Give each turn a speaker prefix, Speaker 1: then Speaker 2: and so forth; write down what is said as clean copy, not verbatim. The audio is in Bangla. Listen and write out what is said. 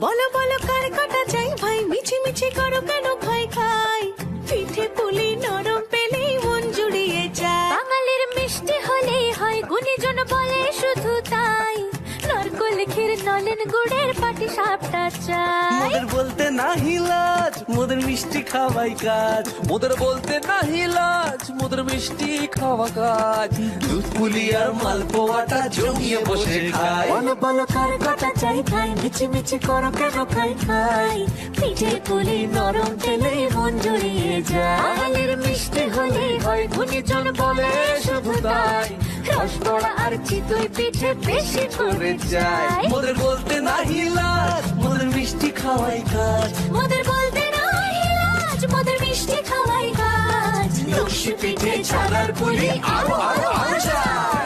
Speaker 1: বলো বলো কার কাটা চাই ভাই, মিছি মিছি করো কেন খাই খাই, পিঠে পুলি নরম পেলেই মন জুড়িয়ে যায়।
Speaker 2: বাঙালির মিষ্টি হলেই হয়, গুণীজন বলে শুধু তাই, নারকোল ক্ষীর নলেন গুড়ের পাটি সাপটা চাই।
Speaker 3: মোদের বলতে নাহি লাজ, মোদের মিষ্টি খাওয়াই কাজ। মোদের বলতে নাহি লাজ, মোদের মিষ্টি খাওয়া কাজ। দুধ পুলি আর মালপোয়াটা জমিয়ে বসে খায়।
Speaker 1: বলো বলো কার কাটা চাই ভাই, মিছি মিছি করো কেন খাই খাই, পিঠে পুলি নরম পেলেই মন জুড়িয়ে যায়।
Speaker 2: বাঙালির মিষ্টি হলেই হয়, গুণীজন বলে শুধু তাই, রসবড়া আর চিতই পিঠে বেশি করে যায়।
Speaker 3: মোদের বলতে নাহি লাজ, মোদের মিষ্টি খাওয়াই কাজ।
Speaker 2: মোদের বলতে নাই লাজ, মোদের মিষ্টি খাওয়াই কাজ।
Speaker 3: লক্ষ্মী পিঠে ছানার পুলি আরো আরো আরো চাই।